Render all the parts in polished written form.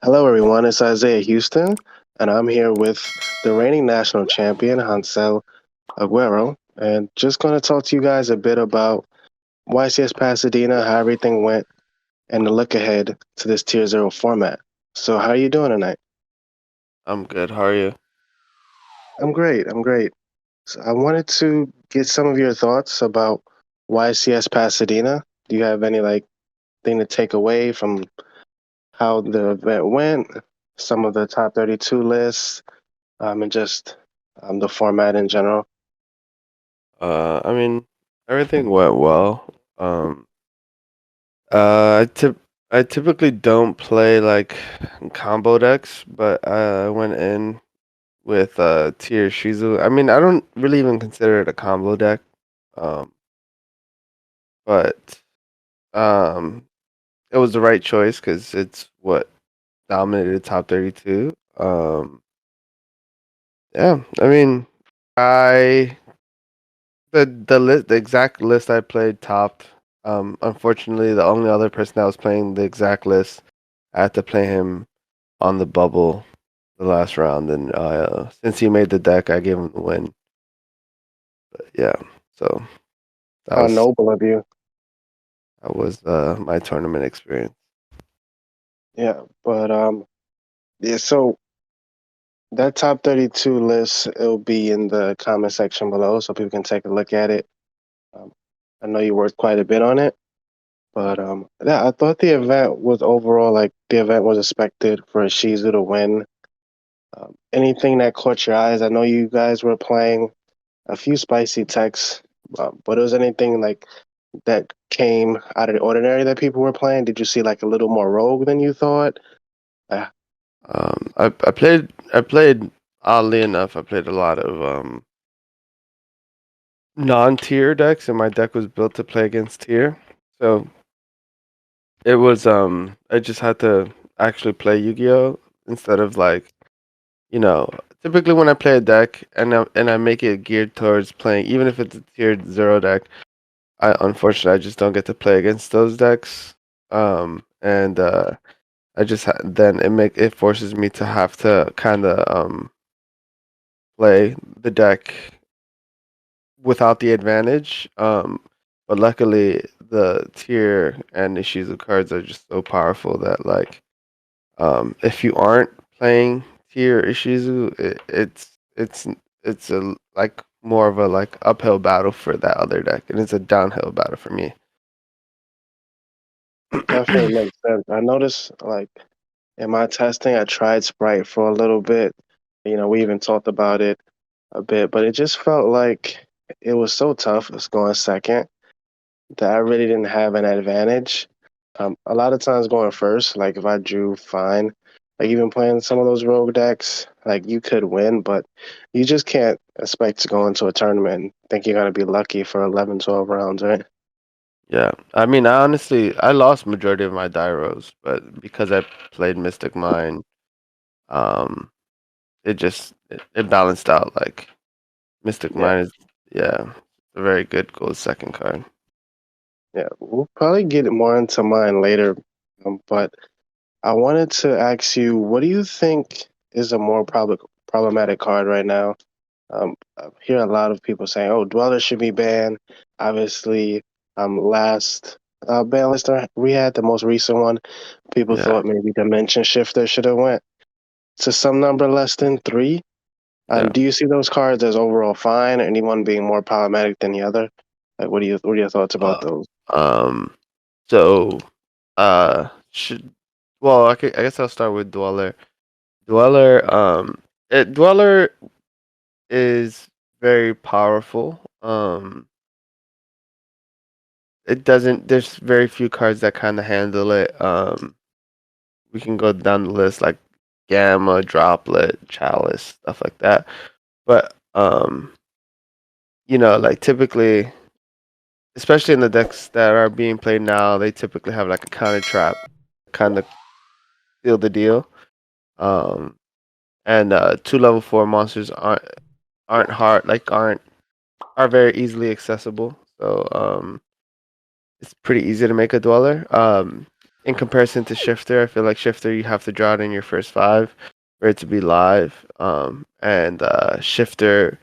Hello, everyone. It's Isaiah Houston, and I'm here with the reigning national champion, Hansel Aguero, and just going to talk to you guys a bit about YCS Pasadena, how everything went, and the look ahead to this Tier 0 format. So, how are you doing tonight? I'm good. How are you? I'm great. I'm great. So I wanted to get some of your thoughts about YCS Pasadena. Do you have any thing to take away from how the event went, some of the top 32 lists, and just the format in general? I mean, everything went well. Uh, I tip I typically don't play like combo decks, but I went in with Tier Ishizu. I mean, I don't really even consider it a combo deck. Um, but um, it was the right choice because it's what dominated top 32. Yeah, I mean, I the exact list I played topped. Unfortunately, the only other person that was playing the exact list, I had to play him on the bubble the last round, and since he made the deck, I gave him the win. But yeah, so that How was noble of you. my tournament experience. Yeah, but yeah. So that top 32 list, it'll be in the comment section below, so people can take a look at it. Um, I know you worked quite a bit on it, but yeah, I thought the event was overall the event was expected for Shizu to win. Anything that caught your eyes? I know you guys were playing a few spicy techs, but was anything that came out of the ordinary that people were playing? Did you see a little more rogue than you thought? Uh, I played oddly enough, I played a lot of non-tier decks, and my deck was built to play against tier. So it was I just had to actually play Yu-Gi-Oh instead of you know typically when I play a deck and I make it geared towards playing, even if it's a tiered zero deck, I unfortunately I just don't get to play against those decks. And then it forces me to have to kind of play the deck without the advantage. But luckily the tier and Ishizu cards are just so powerful that if you aren't playing tier Ishizu, it's a more of a uphill battle for that other deck, and it's a downhill battle for me. Definitely makes sense. I noticed in my testing, I tried Sprite for a little bit. We even talked about it a bit, but it just felt like it was so tough. It's going second that I really didn't have an advantage. A lot of times going first, if I drew fine, even playing some of those rogue decks, you could win, but you just can't expect to go into a tournament and think you're going to be lucky for 11, 12 rounds, right? Yeah, I mean, I lost majority of my Dyros, but because I played Mystic Mine, um, it balanced out. Like Mystic Yeah, Mine is, yeah, a very good gold second card. yeah. We'll probably get more into mine later, but I wanted to ask you, what do you think is a more problematic card right now? I hear a lot of people saying, "Oh, Dweller should be banned." Obviously, last ban list we had, the most recent one, people Yeah, thought maybe Dimension Shifter should have went to some number less than three. yeah. Do you see those cards as overall fine? Anyone being more problematic than the other? What are your thoughts about Uh, those? um, so should well, I guess I'll start with Dweller. Dweller, Dweller is very powerful. It doesn't. There's very few cards that kind of handle it. We can go down the list like Gamma, Droplet, Chalice, stuff like that. But like typically, especially in the decks that are being played now, they typically have like a counter trap, kind of seal the deal. Um, and two level 4 monsters aren't hard, are very easily accessible. So it's pretty easy to make a dweller. in comparison to Shifter. I feel like Shifter you have to draw it in your first 5 for it to be live. And Shifter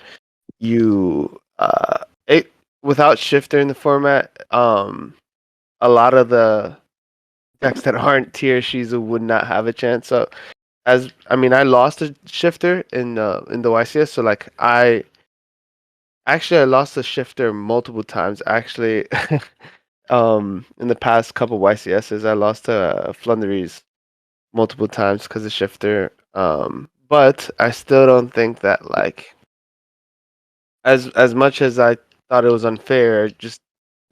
you it without Shifter in the format, a lot of the decks that aren't tier Shizu would not have a chance. So as I mean, I lost a Shifter in the YCS, so like I lost a Shifter multiple times. Actually, in the past couple YCSs, I lost to Flunderies multiple times because of Shifter. But I still don't think that like as much as I thought it was unfair, just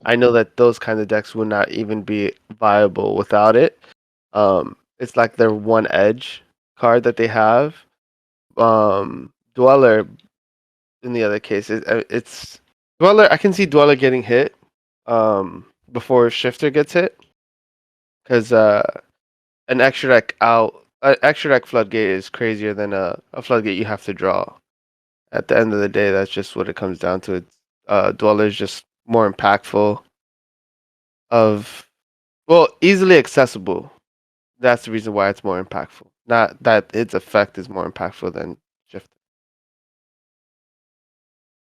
I know that those kind of decks would not even be viable without it. It's like their one edge card that they have. Dweller in the other case, it's Dweller. I can see Dweller getting hit before Shifter gets hit because an extra deck extra deck floodgate is crazier than a floodgate you have to draw. At the end of the day, that's just what it comes down to. It's Dweller is just more impactful of easily accessible. That's the reason why it's more impactful. Not that its effect is more impactful than Shift.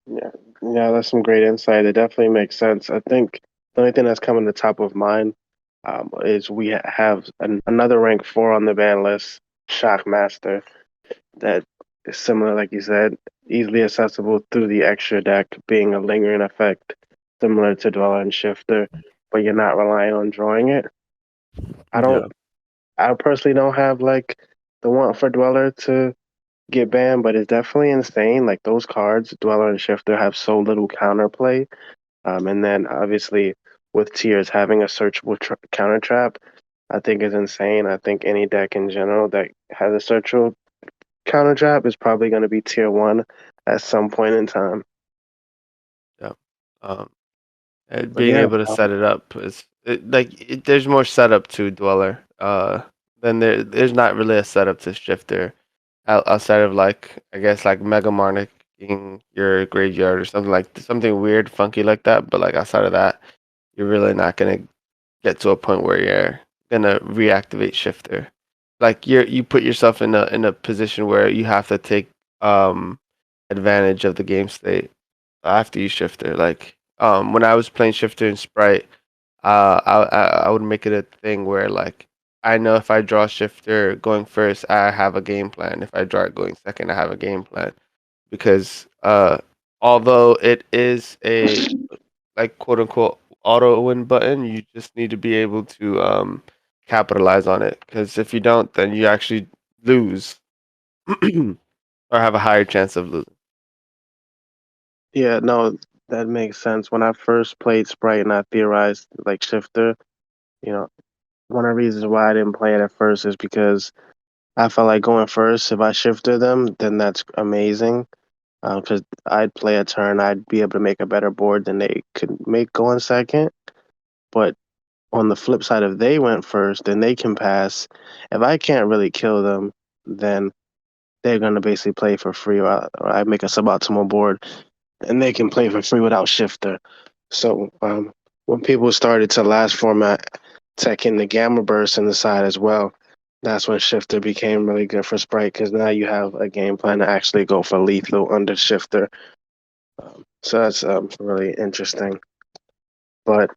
Yeah, yeah, that's some great insight. It definitely makes sense. I think the only thing that's coming to top of mind is we have another rank 4 on the ban list, Shockmaster, that is similar, like you said, easily accessible through the extra deck, being a lingering effect similar to Dweller and Shifter, but you're not relying on drawing it. I don't. Yeah. I personally don't have like the want for Dweller to get banned, but it's definitely insane. Like those cards, Dweller and Shifter, have so little counterplay. And then obviously with Tears having a searchable counter trap, I think is insane. I think any deck in general that has a searchable counter trap is probably going to be tier 1 at some point in time. Yeah. Um, But being yeah, able to set it up is there's more setup to Dweller. Then there's not really a setup to Shifter outside of like I guess like Mega Monarching your graveyard or something like something weird, funky like that. But like outside of that, you're really not gonna get to a point where you're gonna reactivate Shifter. Like you put yourself in a position where you have to take um advantage of the game state after you Shifter. Like when I was playing Shifter and Sprite, I would make it a thing where like I know if I draw Shifter going first, I have a game plan. If I draw it going second, I have a game plan because although it is a like quote unquote auto win button, you just need to be able to capitalize on it because if you don't, then you actually lose or have a higher chance of losing. yeah, no, that makes sense. When I first played Sprite and I theorized like Shifter, you know, one of the reasons why I didn't play it at first is because I felt like going first. If I shifted them, then that's amazing. Because I'd play a turn, I'd be able to make a better board than they could make going second. But on the flip side, if they went first, then they can pass. If I can't really kill them, then they're gonna basically play for free, or I make a suboptimal board, and they can play for free without shifter. So when people started to last format tech in the gamma burst in the side as well, that's when shifter became really good for Sprite because now you have a game plan to actually go for lethal under shifter. So that's really interesting. But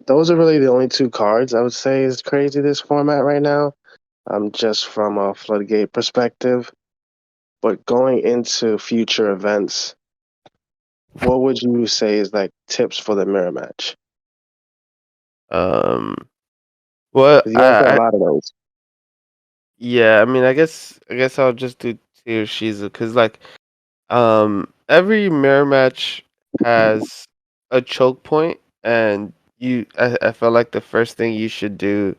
those are really the only two cards I would say is crazy this format right now. Just from a floodgate perspective. But going into future events, what would you say is like tips for the mirror match? Um, well, 'Cause you don't get a lot of those. yeah, I mean, I guess I'll just do Tier Shizu because like every mirror match has a choke point, and I feel like the first thing you should do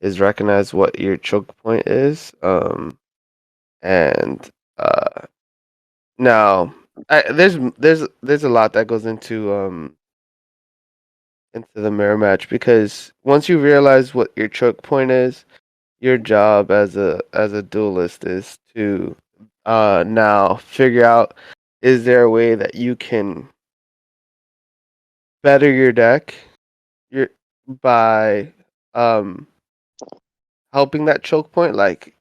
is recognize what your choke point is. And uh, now there's a lot that goes into the mirror match because once you realize what your choke point is, your job as a duelist is to now figure out is there a way that you can better your deck your by helping that choke point. Like,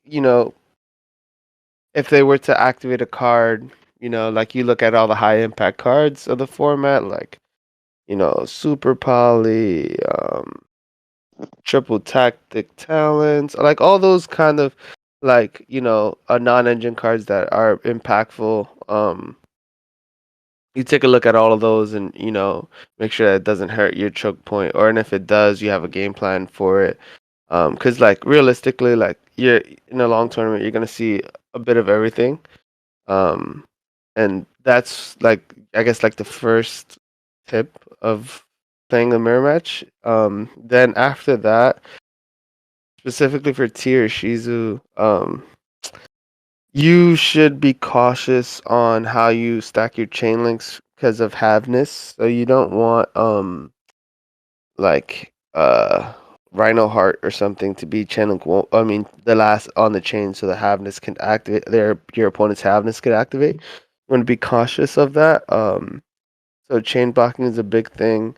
if they were to activate a card, like you look at all the high impact cards of the format, like, Super Poly, Triple Tactic Talents, like all those kind of like, non-engine cards that are impactful. You take a look at all of those and, make sure that it doesn't hurt your choke point, or and if it does, you have a game plan for it. Because like realistically, like you're in a long tournament, you're gonna see a bit of everything. Um, and that's like I guess like the first tip of playing a mirror match. Then after that, specifically for tier Shizu, you should be cautious on how you stack your chain links because of halveness. So you don't want like Rhino Heart or something to be chain link. I mean the last on the chain, so the halveness can activate. Your opponent's halveness could activate. You want to be cautious of that. So chain blocking is a big thing.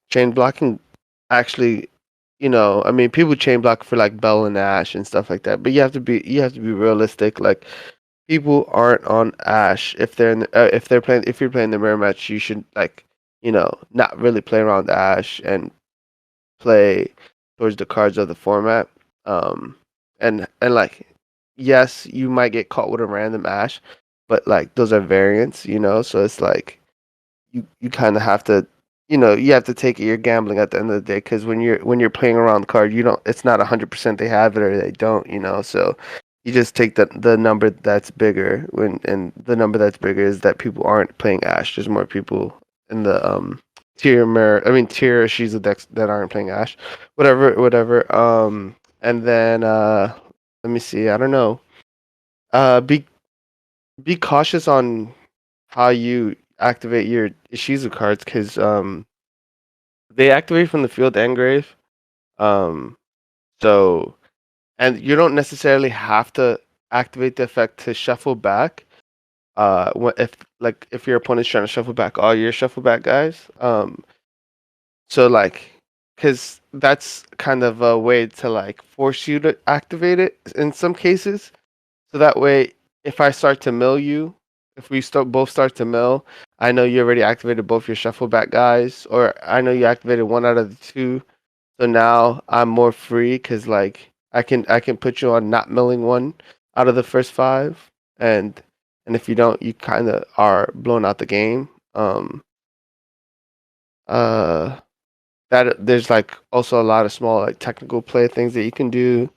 Chain blocking actually, I mean, people chain block for like Bell and Ash and stuff like that, but you have to be realistic. Like people aren't on Ash if they're if you're playing the mirror match, you should like not really play around Ash and play towards the cards of the format. And like yes, you might get caught with a random Ash, but like those are variants, so it's like you kind of have to you have to take it you're gambling at the end of the day because when you're playing around the card you don't it's not 100% they have it or they don't so you just take the number that's bigger and the number that's bigger is that people aren't playing Ash. There's more people in the tier Shizu decks that aren't playing Ash, whatever. And then let me see, I don't know, be cautious on how you activate your Ishizu cards because they activate from the field and grave. Um, so and you don't necessarily have to activate the effect to shuffle back. If your opponent's trying to shuffle back all your shuffle back guys. So like because that's kind of a way to like force you to activate it in some cases. So that way, if I start to mill you, if we both start to mill, I know you already activated both your shuffle back guys, or I know you activated one out of the two. So now I'm more free because like I can put you on not milling one out of the first five, and if you don't, you kind of are blown out the game. Uh, that there's like also a lot of small like technical play things that you can do.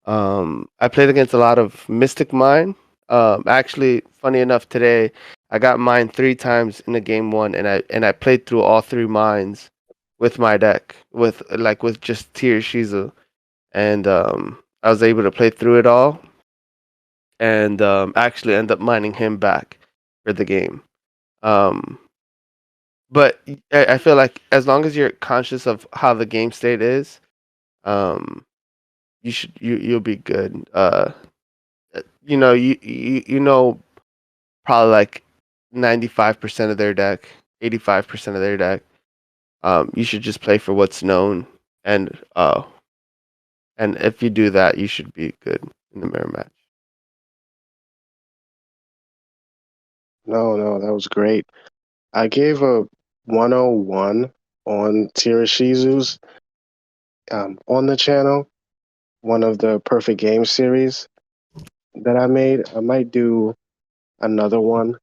I played against a lot of Mystic Mine. Actually, funny enough, today I got mine 3 times in the game one, and I played through all 3 mines with my deck with just Tier Shizu, and I was able to play through it all, and actually end up mining him back for the game. Um, but I feel like as long as you're conscious of how the game state is, um, you'll be good. You know probably like 95% of their deck, 85% of their deck. You should just play for what's known, and if you do that, you should be good in the mirror match. No, that was great. I gave a 101 on Tirishizu's on the channel, one of the perfect game series that I made. I might do another one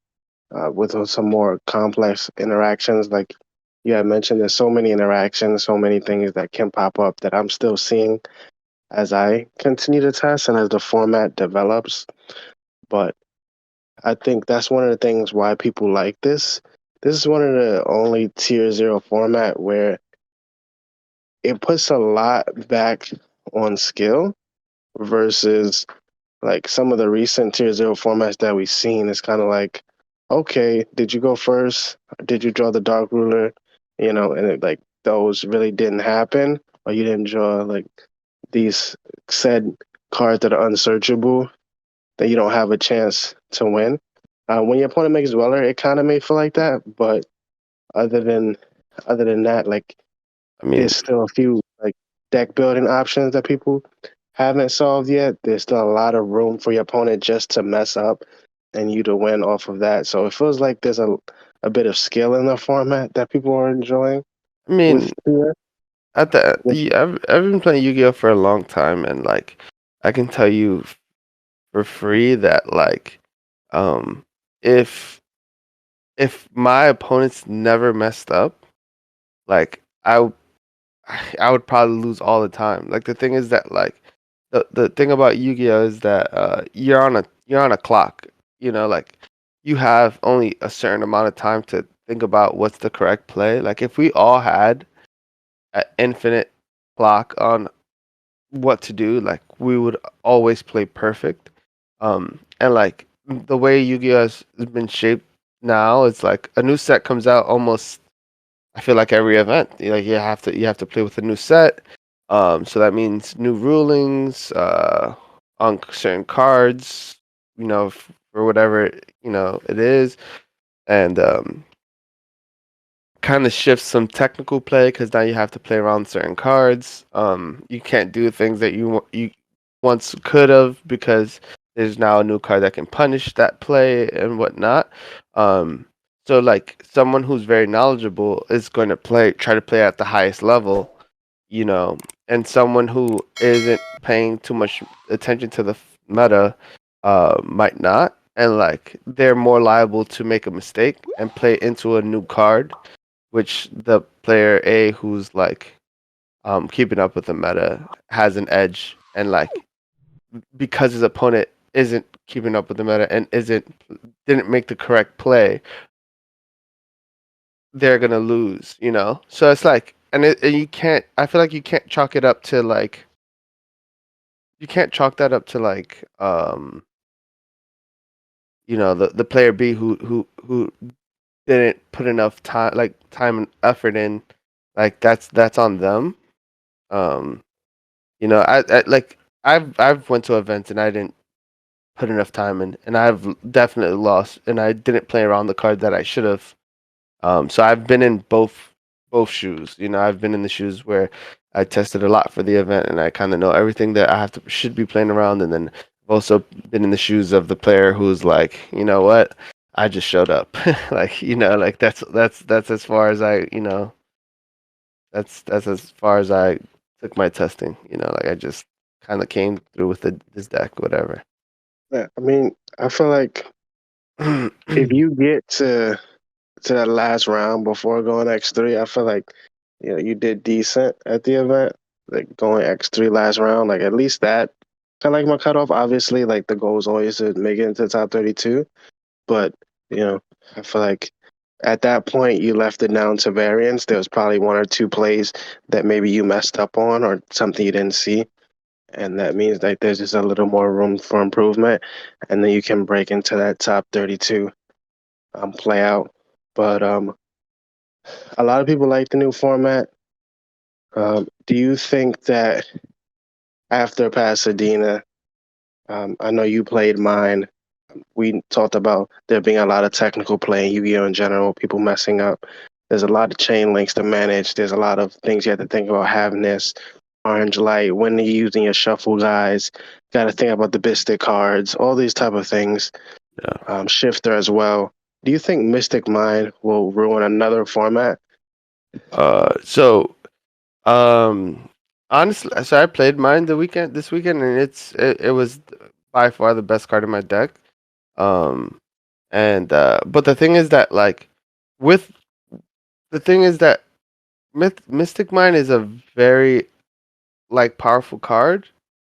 with some more complex interactions. Like you had mentioned, there's so many interactions, so many things that can pop up that I'm still seeing as I continue to test and as the format develops. But I think that's one of the things why people like this. This is one of the only tier zero format where it puts a lot back on skill versus like some of the recent tier zero formats that we've seen. It's kind of like, okay, did you go first? Did you draw the dark ruler? And like those really didn't happen, or you didn't draw like these said cards that are unsearchable, that you don't have a chance to win. When your opponent makes Dweller, it kind of may feel like that, but other than that, like I mean, there's still a few like deck building options that people haven't solved yet. There's still a lot of room for your opponent just to mess up and you to win off of that. So it feels like there's a bit of skill in the format that people are enjoying I mean, with here. I've been playing Yu-Gi-Oh for a long time, and like I can tell you for free that like um if my opponents never messed up, like I would probably lose all the time. Like the thing is that like the thing about Yu-Gi-Oh is that you're on a clock. You know, like you have only a certain amount of time to think about what's the correct play. Like if we all had an infinite clock on what to do, like we would always play perfect. And like the way Yu-Gi-Oh has been shaped now, it's like a new set comes out almost. I feel like every event, like you have to play with a new set. So that means new rulings on certain cards, for whatever it is, and kind of shifts some technical play because now you have to play around certain cards. You can't do things that you once could have because there's now a new card that can punish that play and whatnot. Um, so like someone who's very knowledgeable is going to try to play at the highest level, and someone who isn't paying too much attention to the meta might not. And like they're more liable to make a mistake and play into a new card, which the player A who's like keeping up with the meta has an edge, and like because his opponent isn't keeping up with the meta and didn't make the correct play, they're gonna lose. So it's like, and you can't. I feel like you can't chalk it up to like you can't chalk that up to like the player B who didn't put enough time and effort in. Like that's on them. um I like I've went to events and I didn't put enough time in, and I've definitely lost, and I didn't play around the card that I should have. So I've been in both shoes. I've been in the shoes where I tested a lot for the event and I kind of know everything that I should be playing around, and then I've also been in the shoes of the player who's like, you know what, I just showed up. Like like that's as far as that's as far as I took my testing. Like I just kind of came through with this deck, whatever. Yeah, I mean, I feel like if you get to that last round before going X3, I feel like you did decent at the event. Like going X3 last round, like at least that kind of like my cutoff. Obviously, like the goal is always to make it into the top 32, but I feel like at that point you left it down to variance. There was probably one or two plays that maybe you messed up on or something you didn't see. And that means like there's just a little more room for improvement, and then you can break into that top 32 play out. But a lot of people like the new format. Do you think that after Pasadena, I know you played mine. We talked about there being a lot of technical play in Yu-Gi-Oh! In general, people messing up. There's a lot of chain links to manage. There's a lot of things you have to think about having this orange light, when you're using your shuffle guys. Got to think about the Bistic cards, all these type of things. Yeah. Shifter as well. Do you think Mystic Mind will ruin another format? So honestly, so I played mine this weekend, and it was by far the best card in my deck. Um, and but the thing is that like with the thing is that Mystic Mine is a very like powerful card,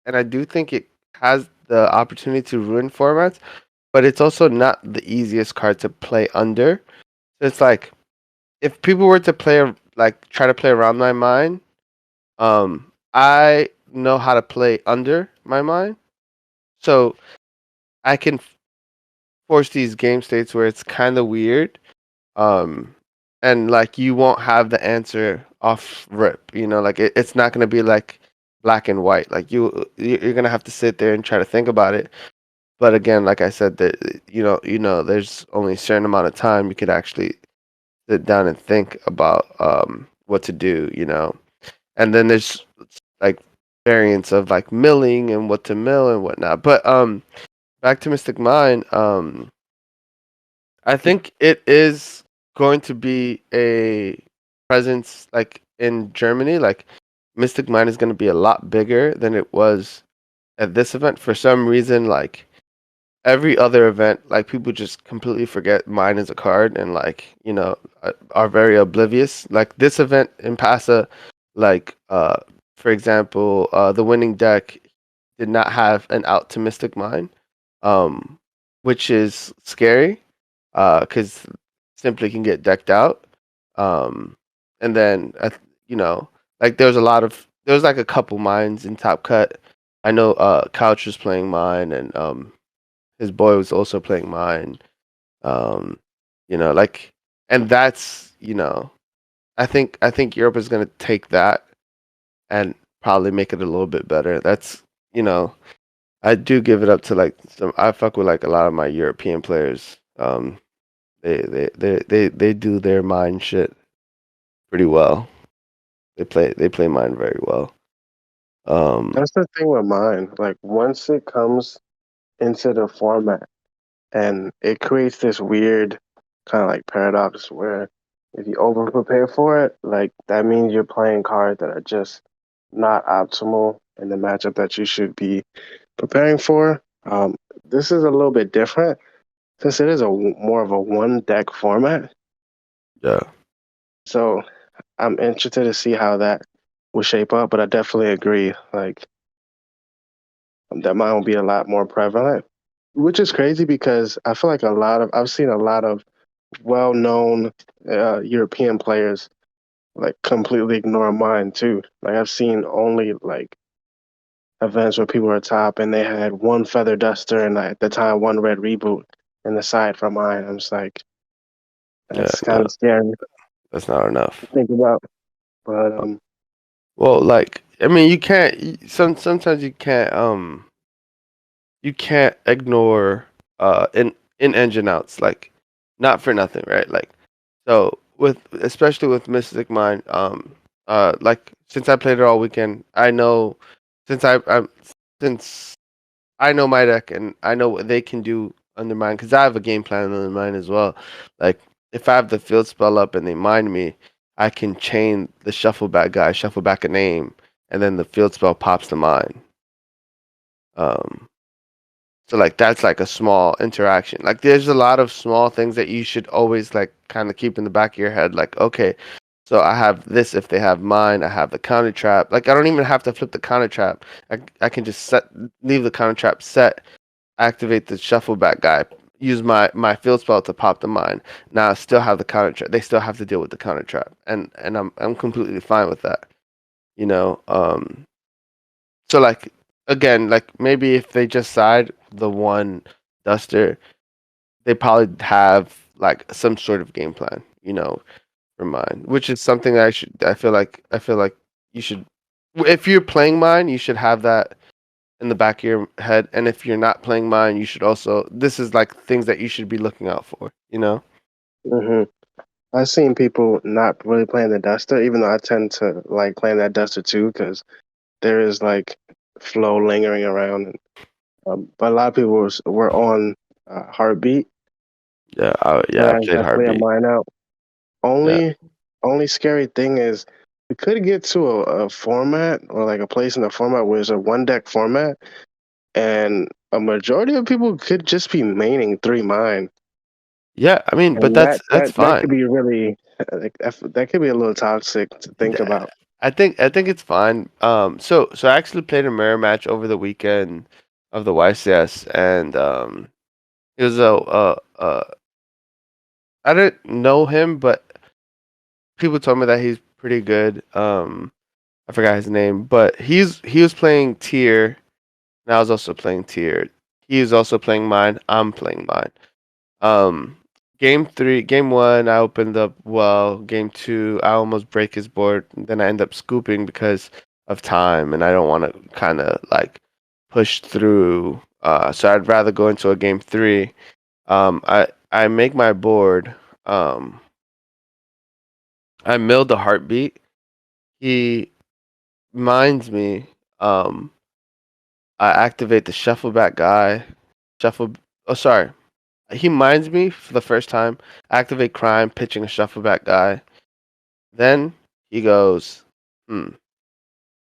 and I do think it has the opportunity to ruin formats, but it's also not the easiest card to play under. So it's like if people were to try to play around my mind, I know how to play under my mind, so I can force these game states where it's kind of weird, um, and like you won't have the answer off rip. Like it's not gonna be like black and white. Like you're gonna have to sit there and try to think about it. But again, like I said, that there's only a certain amount of time you could actually sit down and think about what to do. And then there's like variants of like milling and what to mill and whatnot. But back to Mystic Mine. I think it is going to be a presence like in Germany. Like Mystic Mine is going to be a lot bigger than it was at this event. For some reason, like every other event, like people just completely forget mine is a card and like are very oblivious. Like this event in Pasa, like for example, the winning deck did not have an out to Mystic Mine, um, which is scary, because simply can get decked out. Um, and then like there was like a couple mines in Top Cut. I know Couch was playing mine, and his boy was also playing mine. Um, like, and that's I think Europe is gonna take that and probably make it a little bit better. That's I do give it up to like some. I fuck with like a lot of my European players. They do their mind shit pretty well. They play mine very well. That's the thing with mine. Like once it comes into the format, and it creates this weird kind of like paradox where if you over prepare for it, like that means you're playing cards that are just not optimal in the matchup that you should be preparing for. This is a little bit different since it is a more of a one deck format. yeah, So I'm interested to see how that will shape up, but I definitely agree. Like that mine will be a lot more prevalent, which is crazy because I feel like I've seen a lot of well-known European players like completely ignore mine too. Like I've seen only like events where people are top and they had one feather duster and at the time one red reboot in the side from mine. I'm just like, yeah, that's kind no, of scary that's not to enough. think about. But Well, like I mean, you can't. Sometimes you can't ignore in engine outs, like not for nothing, right? Like so with especially with Mystic Mind, like since I played it all weekend, I know since since I know my deck and I know what they can do under mine because I have a game plan under mine as well. Like if I have the field spell up and they mind me, I can chain the shuffle back guy, shuffle back a name, and then the field spell pops to mine. Um, so like that's like a small interaction. Like there's a lot of small things that you should always like kind of keep in the back of your head. Like okay, so I have this if they have mine. I have the counter trap. Like I don't even have to flip the counter trap. I can just leave the counter trap set, activate the shuffle back guy, use my field spell to pop the mine. Now I still have the counter trap. They still have to deal with the counter trap, and I'm completely fine with that. You know, so like again, like maybe if they just side the one duster, they probably have like some sort of game plan, for mine, which is something that I feel like you should if you're playing mine, you should have that in the back of your head. And if you're not playing mine, you should also this is like things that you should be looking out for, you know? hmm I've seen people not really playing the duster, even though I tend to like playing that duster too because there is like flow lingering around. But a lot of people were on heartbeat Yeah, when I I played play a Heartbeat. mine out. Yeah. Only scary thing is we could get to a format or like a place in the format where it's a one deck format, and a majority of people could just be maining three mine, Yeah, I mean, but and that's that could fine. be really like, that could be a little toxic to think Th- about. I think it's fine. So I actually played a mirror match over the weekend of the YCS, and it was I didn't know him, but people told me that he's pretty good. I forgot his name, but he was playing tier, and I was also playing tier. He was also playing mine. I'm playing mine. Um, game one, I opened up well. Game two, I almost break his board. And then I end up scooping because of time, and I don't want to kind of like push through. So I'd rather go into a game three. I make my board. Um, I milled the heartbeat. He minds me. Um, I activate the shuffle back guy. Shuffle. Oh, sorry. He minds me for the first time. Activate crime, pitching a shuffle back guy. Then he goes,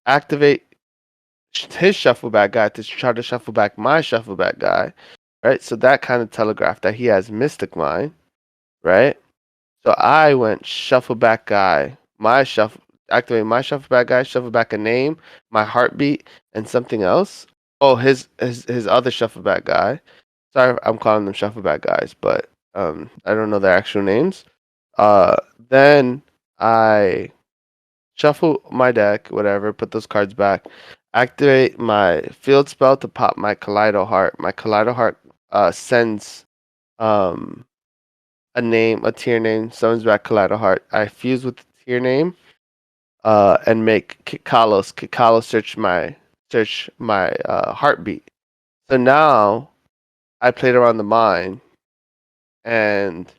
activate his shuffle back guy to try to shuffle back my shuffle back guy. Right. So that kind of telegraphed that he has Mystic Mind. Right. So I went shuffle back guy, activate my shuffle back guy, shuffle back a name, my heartbeat, and something else. Oh, his other shuffle back guy. Sorry, I'm calling them shuffle back guys, but I don't know their actual names. Then I shuffle my deck, whatever, put those cards back, activate my field spell to pop my Kaleido Heart. My Kaleido Heart sends um a tier name, summons back Kaleido Heart. I fuse with the tier name, and make Kalos search my heartbeat. So now I played around the mine, and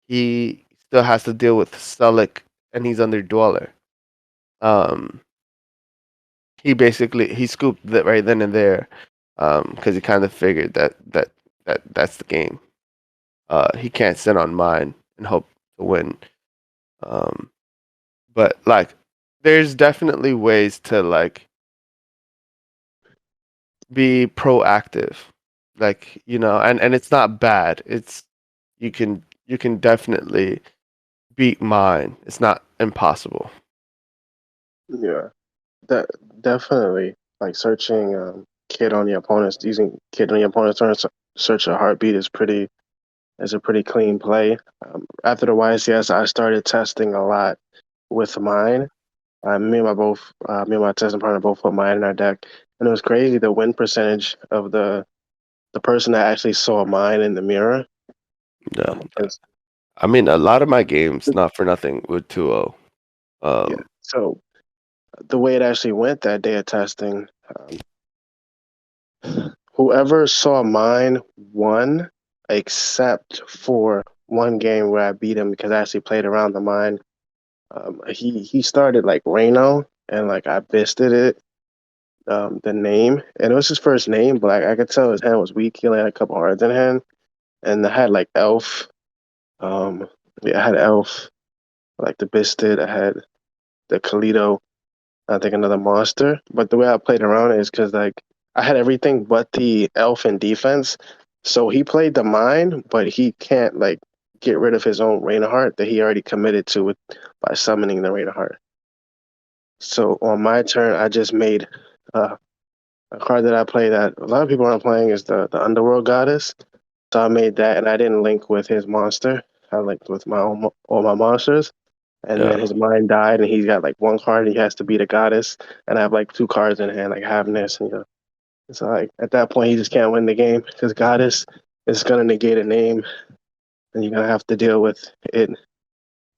he still has to deal with Sulik, and he's under Dweller. Um, he scooped that right then and there, because he kind of figured that's the game. He can't sit on mine and hope to win. Um, but like, there's definitely ways to like be proactive, like and it's not bad. It's you can definitely beat mine. It's not impossible. Yeah, that definitely like searching kid on your opponent's using kid on your opponent's turn to search a heartbeat is a pretty clean play. After the YCS, I started testing a lot with mine. Me and my testing partner both put mine in our deck, and it was crazy the win percentage of the person that actually saw mine in the mirror. Yeah. Because I mean, a lot of my games, not for nothing, with 2-0. yeah, Um, so the way it actually went that day of testing, whoever saw mine won, except for one game where I beat him because I actually played around the mine. He started like Reno, and like I bisted it, the name, and it was his first name, but like, I could tell his hand was weak. He only had a couple cards in hand, and I had like Elf. Um, yeah, I had Elf, like the Bisted. I had the Kalito. I think another monster. But the way I played around it is because like I had everything but the Elf in defense. So he played the mine, but he can't like get rid of his own Rain of Heart that he already committed to it by summoning the Rain of Heart. So on my turn, I just made uh, a card that I play that a lot of people aren't playing is the Underworld Goddess. So I made that, and I didn't link with his monster. I linked with my own all my monsters, and then yeah, his mind died, and he's got like one card. And he has to beat a goddess, and I have like two cards in hand, like Havness, and so like at that point he just can't win the game because goddess is gonna negate a name, and you're gonna have to deal with it.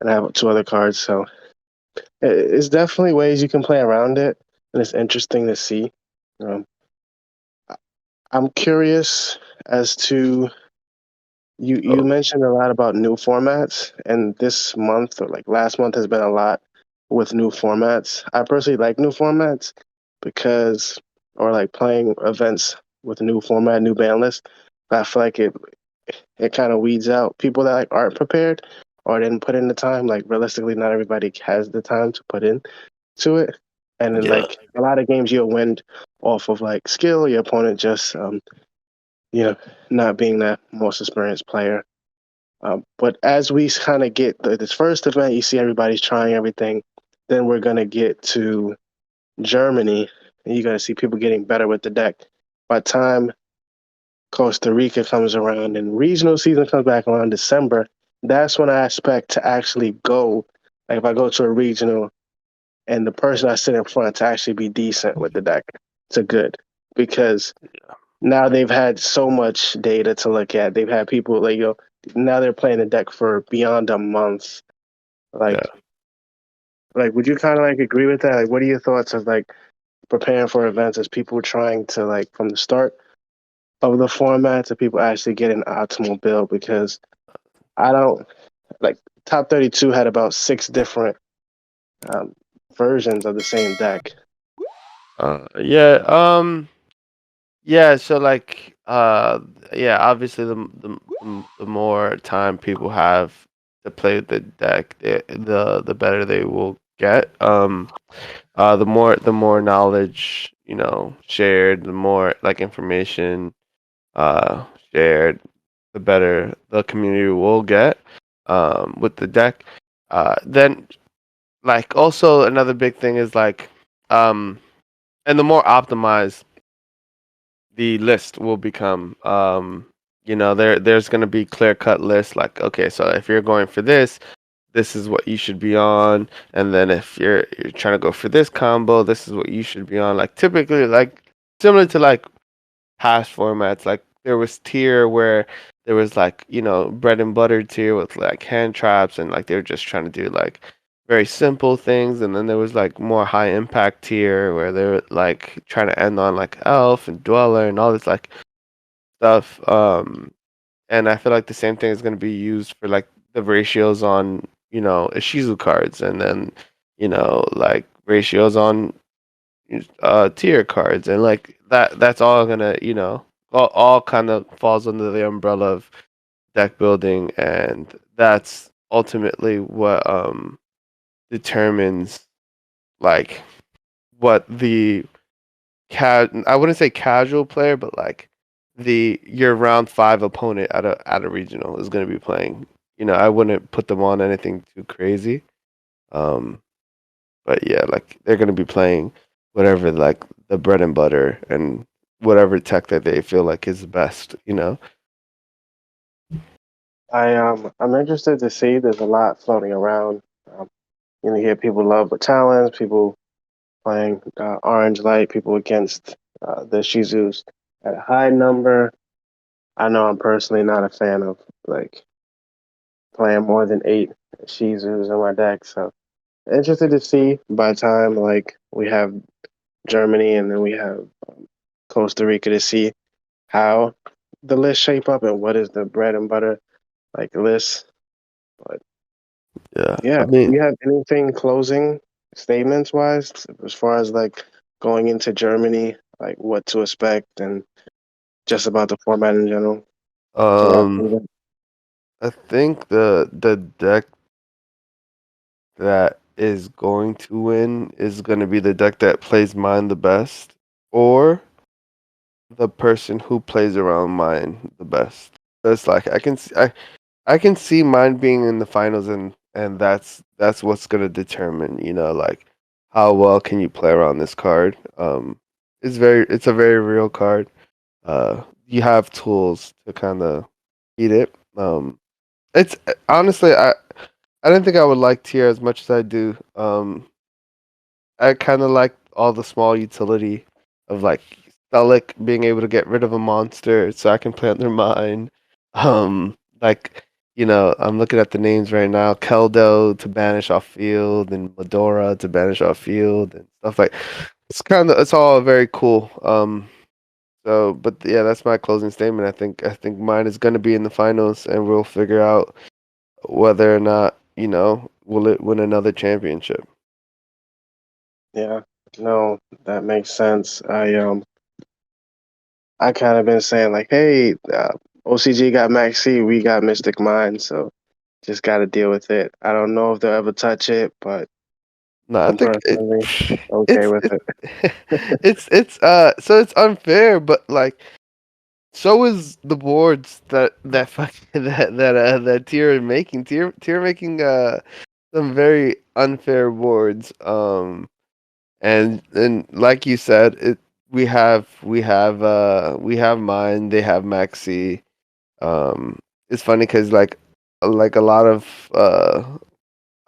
And I have two other cards, so it's definitely ways you can play around it, and it's interesting to see. Um, I'm curious as to you oh, mentioned a lot about new formats, and this month or like last month has been a lot with new formats. I personally like new formats because, or like playing events with a new format, new ban list. But I feel like it kind of weeds out people that like aren't prepared or didn't put in the time. Like realistically, not everybody has the time to put in to it, and then yeah, like a lot of games you'll win off of like skill. Your opponent just you know not being that most experienced player. But as we kind of get this first event, you see everybody's trying everything. Then we're gonna get to Germany, and you're gonna see people getting better with the deck. By the time Costa Rica comes around and regional season comes back around December, that's when I expect to actually go. Like if I go to a regional and the person I sit in front to actually be decent with the deck to good, because now they've had so much data to look at. They've had people like now they're playing the deck for beyond a month. yeah. Like, would you kind of like agree with that? Like, what are your thoughts of like preparing for events as people trying to like from the start of the format to people actually get an optimal build? Because I don't like top 32 had about six different um, versions of the same deck. Yeah. Yeah. So like, yeah. Obviously, the more time people have to play with the deck, the better they will get. The more knowledge shared, the more like information uh shared, the better the community will get with the deck. Then like also another big thing is like um and the more optimized the list will become. There's going to be clear cut lists like, okay, so if you're going for this is what you should be on, and then if you're trying to go for this combo, this is what you should be on. Like typically, like similar to like past formats, like there was tier where there was like bread and butter tier with like hand traps, and like they were just trying to do like very simple things, and then there was like more high impact tier where they were like trying to end on like elf and dweller and all this like stuff. And I feel like the same thing is going to be used for like the ratios on Ishizu cards, and then like ratios on tier cards, and like that's all gonna all kind of falls under the umbrella of deck building, and that's ultimately what determines like what the I wouldn't say casual player, but like your round 5 opponent at a regional is going to be playing. I wouldn't put them on anything too crazy. Um, but yeah, like they're going to be playing whatever like the bread and butter and whatever tech that they feel like is best. I'm interested to see. There's a lot floating around. Um, you hear people love with talents, people playing orange light, people against the Shizus at a high number. I know I'm personally not a fan of like playing more than 8 Shizus in my deck, so interested to see by the time like we have Germany and then we have Costa Rica to see how the list shape up and what is the bread and butter like list. But Yeah, yeah, I do mean, you have anything closing statements wise as far as like going into Germany, like what to expect and just about the format in general? To wrap um, things up? I think the deck that is going to win is going to be the deck that plays mine the best, or the person who plays around mine the best. That's like I can see mine being in the finals, and that's what's gonna determine like how well can you play around this card. It's a very real card. You have tools to kind of beat it. It's honestly I didn't think I would like tier as much as I do. I kind of like all the small utility of like Stelic being able to get rid of a monster so I can play under mine. Like I'm looking at the names right now: Keldo to banish off field, and Medora to banish off field, and stuff like. It's all very cool. But yeah, that's my closing statement. I think mine is going to be in the finals, and we'll figure out whether or not will it win another championship. Yeah, no, that makes sense. I kind of been saying like, hey, OCG got Max C, we got Mystic Mind, so just got to deal with it. I don't know if they'll ever touch it, but No, I I'm think personally okay it's with it's it. so it's unfair, but like so is the boards that fucking that tier is making tier making some very unfair boards. And like you said, we have mine, they have Maxi. It's funny because like a lot of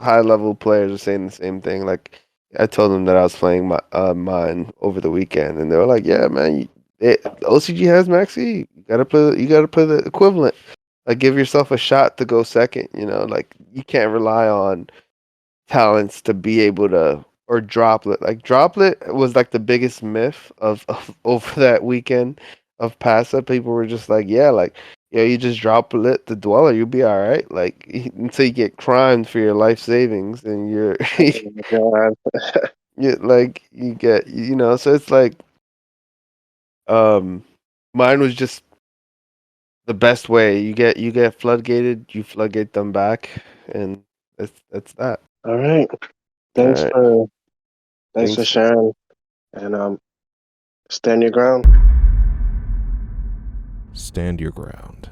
high level players are saying the same thing. Like I told them that I was playing mine over the weekend, and they were like, "Yeah, man, OCG has Maxi. You gotta play the equivalent. Like give yourself a shot to go second. Like you can't rely on talents to be able to or droplet. Like droplet was like the biggest myth of over that weekend of pass up. People were just like, yeah, like you just drop the Dweller, you'll be all right. Like until you get crimed for your life savings, and you're Oh my God. you get So it's like mine was just the best way. You get floodgated, you floodgate them back, and that's that. All right. All Thanks right. for thanks for Thanks. sharing, and stand your ground. Stand your ground.